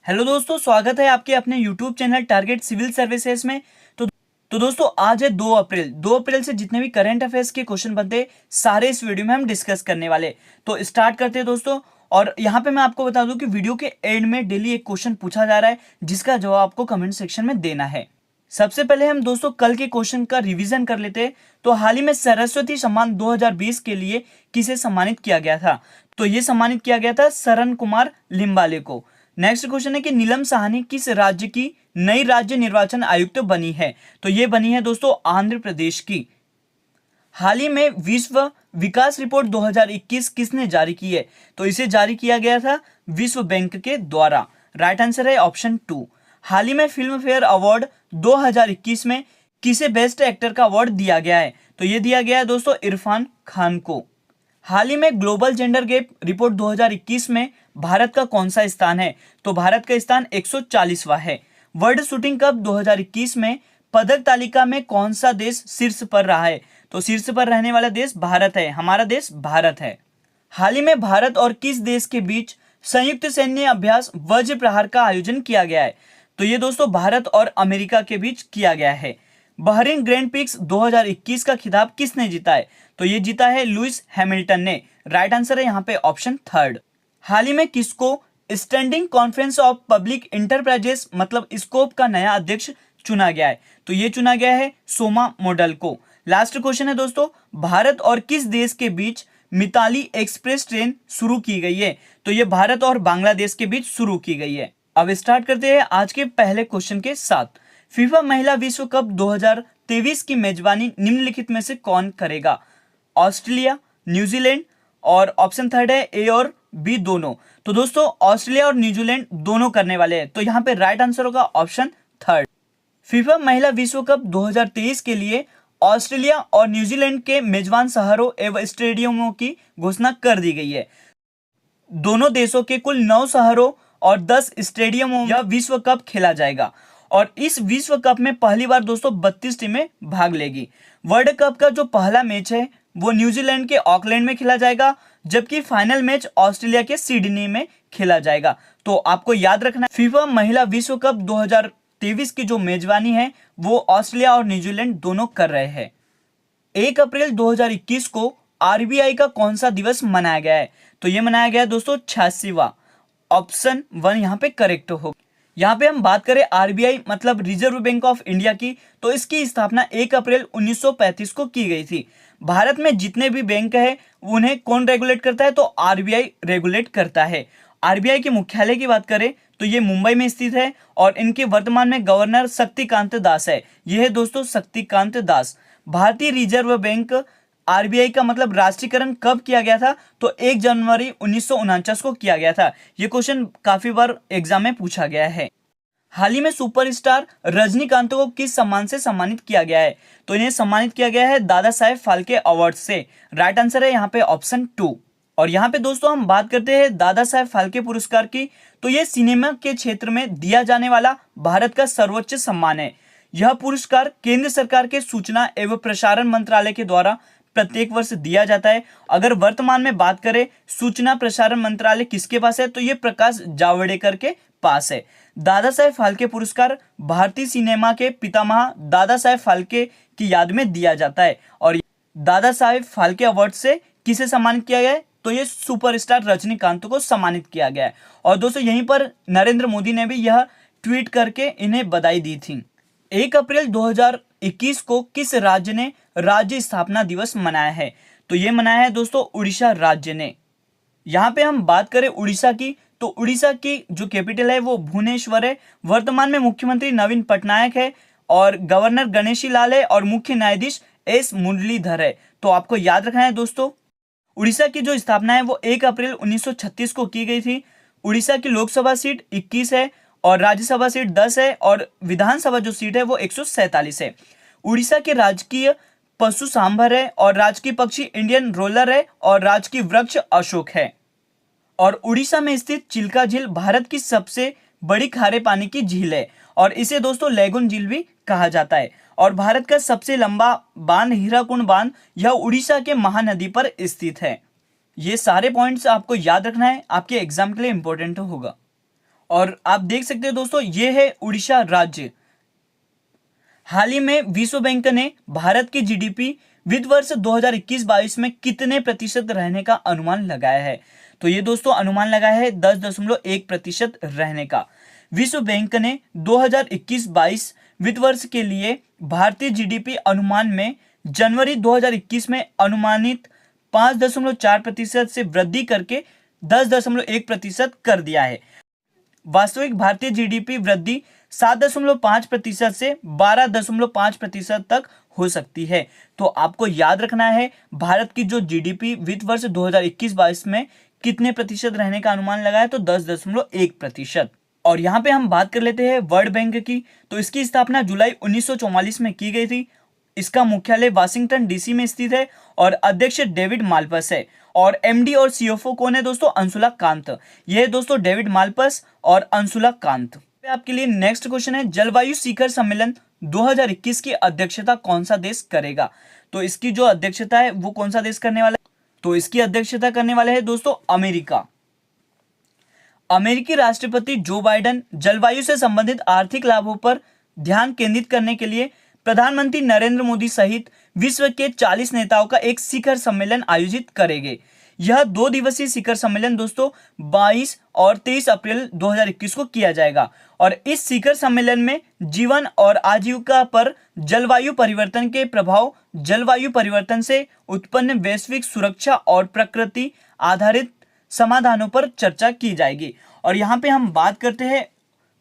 Hello दोस्तों, स्वागत है आपके अपने YouTube channel target civil services में। तो दोस्तों, आज है 2 अप्रैल से जितने भी करंट अफेयर्स के क्वेश्चन बनते हैं सारे इस वीडियो में हम डिस्कस करने वाले। तो स्टार्ट करते हैं दोस्तों। और यहाँ पे मैं आपको बता दूं कि वीडियो के एंड में डेली एक क्वेश्चन पूछा जा रहा है जिसका जवाब आपको कमेंट सेक्शन में देना है। सबसे पहले हम दोस्तों कल के क्वेश्चन का रिवीजन कर लेते हैं। तो हाल ही में सरस्वती सम्मान 2020 के लिए किसे सम्मानित किया गया था? तो ये सम्मानित किया गया था शरण कुमार लिम्बाले को। नेक्स्ट क्वेश्चन है कि नीलम साहनी किस राज्य की नई राज्य निर्वाचन आयुक्त बनी है? तो ये बनी है दोस्तों आंध्र प्रदेश की। हाल ही में विश्व विकास रिपोर्ट 2021 किसने जारी की है? तो इसे जारी किया गया था विश्व बैंक के द्वारा। राइट आंसर है ऑप्शन 2। हाल ही में फिल्म फेयर अवार्ड 2021 में किसे बेस्ट एक्टर का अवार्ड दिया गया है? तो ये दिया गया है दोस्तों इरफान खान को। हाल ही में ग्लोबल जेंडर गैप रिपोर्ट 2021 में भारत का कौन सा स्थान है? तो भारत का स्थान 140वां है। वर्ल्ड शूटिंग कप 2021 में पदक तालिका में कौन सा देश शीर्ष पर रहा है? तो शीर्ष पर रहने वाला देश भारत है, हमारा देश भारत है। हाल ही में भारत और किस देश के बीच संयुक्त सैन्य अभ्यास वज्र प्रहार का आयोजन किया गया है? तो ये दोस्तों भारत और अमेरिका के बीच किया गया है। बहरीन ग्रैंड प्रिक्स 2021 का खिताब किसने जीता है? तो ये जीता है लुइस हैमिल्टन ने। राइट आंसर है यहाँ पे ऑप्शन 3। हाल ही में किसको standing conference of public enterprises मतलब स्कोप का नया अध्यक्ष चुना गया है? तो ये चुना गया है सोमा मॉडल को। लास्ट क्वेश्चन है दोस्तों, भारत और किस देश के बीच मिताली एक्सप्रेस ट्रेन शुरू की गई है? तो ये भारत और बांग्लादेश के बीच शुरू की गई है। अब स्टार्ट करते हैं आज के पहले क्वेश्चन के साथ। फीफा महिला विश्व कप 2023 की मेजबानी निम्नलिखित में से कौन करेगा? ऑस्ट्रेलिया, न्यूजीलैंड और ऑप्शन 3 है ए और बी दोनों। तो दोस्तों ऑस्ट्रेलिया और न्यूजीलैंड दोनों करने वाले हैं, तो यहाँ पे राइट आंसर होगा ऑप्शन 3। फीफा महिला विश्व कप 2023 के लिए ऑस्ट्रेलिया और न्यूजीलैंड के मेजबान शहरों एवं स्टेडियमों की घोषणा कर दी गई है। दोनों देशों के कुल 9 शहरों और 10 स्टेडियमों में विश्व कप खेला जाएगा। और इस विश्व कप में पहली बार दोस्तों 32 टीमें भाग लेगी। वर्ल्ड कप का जो पहला मैच है वो न्यूजीलैंड के ऑकलैंड में खेला जाएगा, जबकि फाइनल मैच ऑस्ट्रेलिया के सिडनी में खेला जाएगा। तो आपको याद रखना फीफा महिला विश्व कप 2023 की जो मेजबानी है वो ऑस्ट्रेलिया और न्यूजीलैंड दोनों कर रहे हैं। 1 अप्रैल 2021 को आरबीआई का कौन सा दिवस मनाया गया है? तो ये मनाया गया है दोस्तों 86वां। ऑप्शन 1 यहाँ पे करेक्ट हो। यहाँ पे हम बात करें आरबीआई मतलब रिजर्व बैंक ऑफ इंडिया की, तो इसकी स्थापना 1 अप्रैल 1935 को की गई थी। भारत में जितने भी बैंक है उन्हें कौन रेगुलेट करता है? तो आरबीआई रेगुलेट करता है। आरबीआई के मुख्यालय की बात करें तो ये मुंबई में स्थित है और इनके वर्तमान में गवर्नर शक्तिकांत दास है। यह है दोस्तों शक्तिकांत दास। भारतीय रिजर्व बैंक आरबीआई का मतलब राष्ट्रीयकरण कब किया गया था? तो 1 जनवरी 1949 को किया गया था। ये क्वेश्चन काफी बार एग्जाम में पूछा गया है। हाल ही में सुपरस्टार रजनीकांत को किस सम्मान से सम्मानित किया गया है? तो इन्हें सम्मानित किया गया है दादा साहेब फाल्के अवार्ड से। राइट आंसर है यहाँ पे ऑप्शन 2। और यहाँ पे दोस्तों हम बात करते हैं दादा साहेब फाल्के पुरस्कार की, तो ये सिनेमा के क्षेत्र में दिया जाने वाला भारत का सर्वोच्च सम्मान है। यह पुरस्कार केंद्र सरकार के सूचना एवं प्रसारण मंत्रालय के द्वारा प्रत्येक वर्ष दिया जाता है। अगर वर्तमान में बात करें सूचना प्रसारण मंत्रालय किसके पास है? तो ये प्रकाश जावड़ेकर के पास है। दादा साहेब फाल्के पुरस्कार भारतीय सिनेमा के पितामह दादा साहेब फाल्के की याद में दिया जाता है। और दादा साहेब फाल्के अवार्ड से किसे सम्मानित किया गया है? तो ये सुपरस्टार रजनीकांत को सम्मानित किया गया है। और दोस्तों यहीं पर नरेंद्र मोदी ने भी यह ट्वीट करके इन्हें बधाई दी थी। 1 अप्रैल 2021 को किस राज्य ने राज्य स्थापना दिवस मनाया है? तो ये मनाया है दोस्तों उड़ीसा राज्य ने। यहाँ पे हम बात करें उड़ीसा की, तो उड़ीसा की जो कैपिटल है वो भुवनेश्वर है। वर्तमान में मुख्यमंत्री नवीन पटनायक है और गवर्नर गणेशी लाल है और मुख्य न्यायाधीश एस मुरलीधर है। तो आपको याद रखना है दोस्तों उड़ीसा की जो स्थापना है वो 1 अप्रैल 1936 को की गई थी। उड़ीसा की लोकसभा सीट 21 है और राज्यसभा सीट 10 है और विधानसभा जो सीट है वो 147 है। उड़ीसा के राजकीय पशु सांभर है और राजकीय पक्षी इंडियन रोलर है और राजकीय वृक्ष अशोक है। और उड़ीसा में स्थित चिल्का झील भारत की सबसे बड़ी खारे पानी की झील है और इसे दोस्तों लैगून झील भी कहा जाता है। और भारत का सबसे लंबा बांध हीराकुंड बांध यह उड़ीसा के महानदी पर स्थित है। ये सारे पॉइंट्स आपको याद रखना है, आपके एग्जाम के लिए इंपॉर्टेंट होगा। और आप देख सकते हैं दोस्तों, ये है उड़ीसा राज्य। हाल ही में विश्व बैंक ने भारत की जीडीपी वित्त वर्ष 2021-22 में कितने प्रतिशत रहने का अनुमान लगाया है? तो ये दोस्तों अनुमान लगाया है 10.1% रहने का। विश्व बैंक ने 2021-22 वित्त वर्ष के लिए भारतीय जीडीपी अनुमान में जनवरी 2021 में अनुमानित 5.4% से वृद्धि करके 10.1% कर दिया है। वास्तविक भारतीय जीडीपी वृद्धि 7.5% से 12.5% तक हो सकती है। तो आपको याद रखना है भारत की जो जीडीपी वित्त वर्ष 2021-22 में कितने प्रतिशत रहने का अनुमान लगाया, तो 10.1%। और यहाँ पे हम बात कर लेते हैं वर्ल्ड बैंक की। तो इसकी स्थापना जुलाई 1944 में की गई थी। इसका मुख्यालय वाशिंगटन डीसी में स्थित है और अध्यक्ष डेविड माल्पस है। और एमडी और सीएफओ कौन है दोस्तों? अंशुला कांत। यह है दोस्तों डेविड माल्पस और अंशुला कांत। आपके लिए नेक्स्ट क्वेश्चन है, जलवायु शिखर सम्मेलन 2021 की अध्यक्षता कौन सा देश करेगा? तो इसकी जो अध्यक्षता है वो कौन सा देश करने वाला है? तो इसकी अध्यक्षता करने वाले हैं दोस्तों अमेरिका। अमेरिकी राष्ट्रपति जो बाइडेन जलवायु से संबंधित आर्थिक लाभों पर ध्यान केंद्रित करने के लिए प्रधानमंत्री नरेंद्र मोदी सहित विश्व के 40 नेताओं का एक शिखर सम्मेलन आयोजित करेंगे। यह 2 दिवसीय शिखर सम्मेलन दोस्तों 22 और 23 अप्रैल 2021 को किया जाएगा। और इस शिखर सम्मेलन में जीवन और आजीविका पर जलवायु परिवर्तन के प्रभाव, जलवायु परिवर्तन से उत्पन्न वैश्विक सुरक्षा और प्रकृति आधारित समाधानों पर चर्चा की जाएगी। और यहाँ पे हम बात करते हैं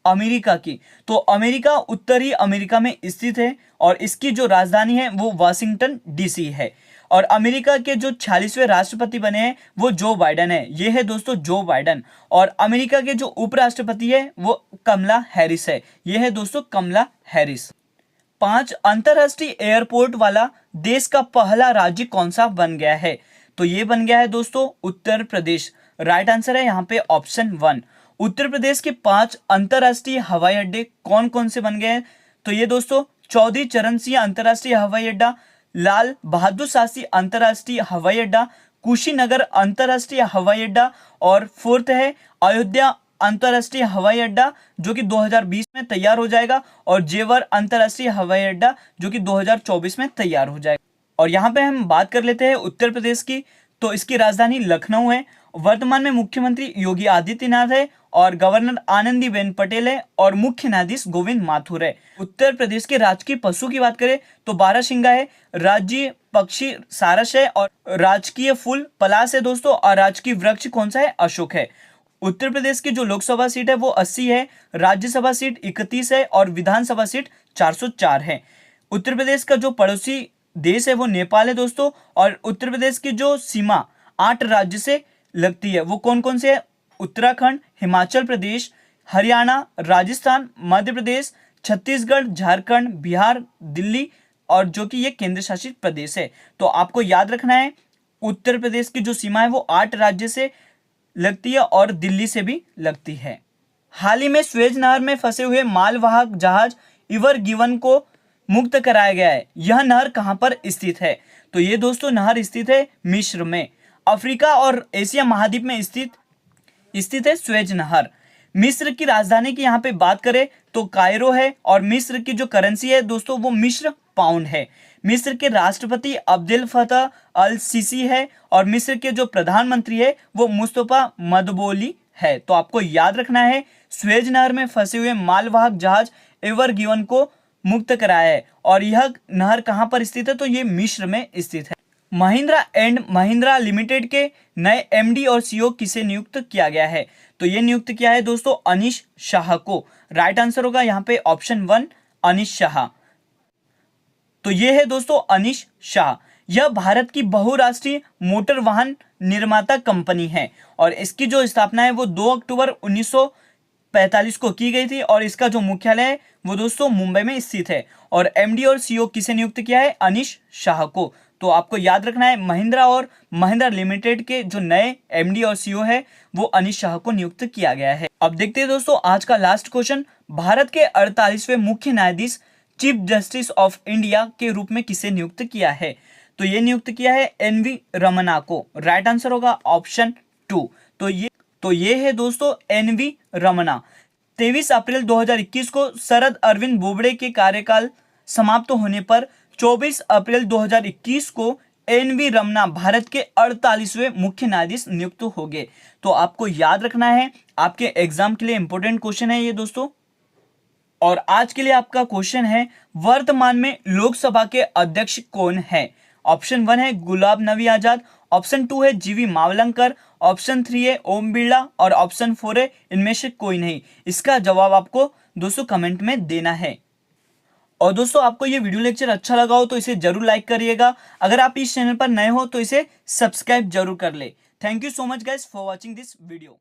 अमेरिका की। तो अमेरिका उत्तरी अमेरिका में स्थित है और इसकी जो राजधानी है वो वाशिंगटन डीसी है। और अमेरिका के जो 46वें राष्ट्रपति बने हैं वो जो बाइडेन है। ये है दोस्तों जो बाइडेन। और अमेरिका के जो उपराष्ट्रपति है वो कमला हैरिस है। ये है दोस्तों कमला हैरिस। 5 अंतरराष्ट्रीय एयरपोर्ट वाला देश का पहला राज्य कौन सा बन गया है? तो ये बन गया है दोस्तों उत्तर प्रदेश। राइट आंसर है यहाँ पे ऑप्शन 1। उत्तर प्रदेश के 5 अंतरराष्ट्रीय हवाई अड्डे कौन कौन से बन गए हैं? तो ये दोस्तों चौधरी चरण सिंह अंतरराष्ट्रीय हवाई अड्डा, लाल बहादुर शास्त्री अंतरराष्ट्रीय हवाई अड्डा, कुशीनगर अंतरराष्ट्रीय हवाई अड्डा और 4th है अयोध्या अंतरराष्ट्रीय हवाई अड्डा जो कि 2020 में तैयार हो जाएगा, और जेवर अंतरराष्ट्रीय हवाई अड्डा जो कि 2024 में तैयार हो जाएगा। और यहाँ पे हम बात कर लेते हैं उत्तर प्रदेश की। तो इसकी राजधानी लखनऊ है। वर्तमान में मुख्यमंत्री योगी आदित्यनाथ है और गवर्नर आनंदीबेन पटेल है और मुख्य न्यायाधीश गोविंद माथुर है। उत्तर प्रदेश के राजकीय पशु की बात करें तो बारहसिंगा है, राज्य पक्षी सारस है और राजकीय फूल पलाश है दोस्तों, और राजकीय वृक्ष कौन सा है? अशोक है। उत्तर प्रदेश की जो लोकसभा सीट है वो 80 है, राज्यसभा सीट 31 है और विधानसभा सीट 404 है। उत्तर प्रदेश का जो पड़ोसी देश है वो नेपाल है दोस्तों। और उत्तर प्रदेश की जो सीमा 8 राज्य से लगती है वो कौन कौन से है? उत्तराखंड, हिमाचल प्रदेश, हरियाणा, राजस्थान, मध्य प्रदेश, छत्तीसगढ़, झारखंड, बिहार, दिल्ली, और जो कि ये केंद्र शासित प्रदेश है। तो आपको याद रखना है उत्तर प्रदेश की जो सीमा है वो 8 राज्य से लगती है और दिल्ली से भी लगती है। हाल ही में स्वेज नहर में फंसे हुए मालवाहक जहाज इवर गिवन को मुक्त कराया गया है। यह नहर कहां पर स्थित है? तो ये दोस्तों नहर स्थित है मिस्र में। अफ्रीका और एशिया महाद्वीप में स्थित है स्वेज नहर। मिस्र की राजधानी की यहाँ पे बात करें तो कायरो है और मिस्र की जो करेंसी है दोस्तों वो मिस्र पाउंड है। मिस्र के राष्ट्रपति अब्देल फतह अल सीसी है और मिस्र के जो प्रधानमंत्री है वो मुस्तफा मदबोली है। तो आपको याद रखना है स्वेज नहर में फंसे हुए मालवाहक जहाज एवर गिवन को मुक्त कराया है और यह नहर कहां पर स्थित है? तो ये मिस्र में स्थित है। महिंद्रा एंड महिंद्रा लिमिटेड के नए एमडी और सीईओ किसे नियुक्त किया गया है? तो ये नियुक्त किया है दोस्तों अनीश शाह को। राइट आंसर होगा यहाँ पे ऑप्शन 1 अनीश शाह। तो ये है दोस्तों अनीश शाह। यह भारत की बहुराष्ट्रीय मोटर वाहन निर्माता कंपनी है और इसकी जो स्थापना है वो 2 अक्टूबर 1945 को की गई थी और इसका जो मुख्यालय है वो दोस्तों मुंबई में स्थित है। और एमडी और सीईओ किसे नियुक्त किया है? अनीश शाह को। तो आपको याद रखना है महिंद्रा और महिंद्रा लिमिटेड के जो नए एमडी और सीईओ है वो अनीश शाह को नियुक्त किया गया है। अब देखते हैं दोस्तों आज का लास्ट क्वेश्चन, भारत के 48वें मुख्य न्यायाधीश चीफ जस्टिस ऑफ इंडिया के रूप में किसे नियुक्त किया है? तो ये नियुक्त किया है एनवी रमना को। राइट आंसर होगा ऑप्शन 2। तो ये तो ये है दोस्तों एनवी रमना। 23 अप्रैल 2021 को शरद अरविंद बोबड़े के कार्यकाल समाप्त होने पर 24 अप्रैल 2021 को एनवी रमना भारत के 48वें मुख्य न्यायाधीश नियुक्त हो गए। तो आपको याद रखना है, आपके एग्जाम के लिए इंपॉर्टेंट क्वेश्चन है ये दोस्तों। और आज के लिए आपका क्वेश्चन है, वर्तमान में लोकसभा के अध्यक्ष कौन है? ऑप्शन 1 है गुलाब नबी आजाद, ऑप्शन 2 है जीवी मावलंकर, ऑप्शन 3 है ओम बिरला और ऑप्शन 4 है इनमें से कोई नहीं। इसका जवाब आपको दोस्तों कमेंट में देना है। और दोस्तों आपको ये वीडियो लेक्चर अच्छा लगा हो तो इसे जरूर लाइक करिएगा। अगर आप इस चैनल पर नए हो तो इसे सब्सक्राइब जरूर कर ले। Thank you so much guys for watching this video.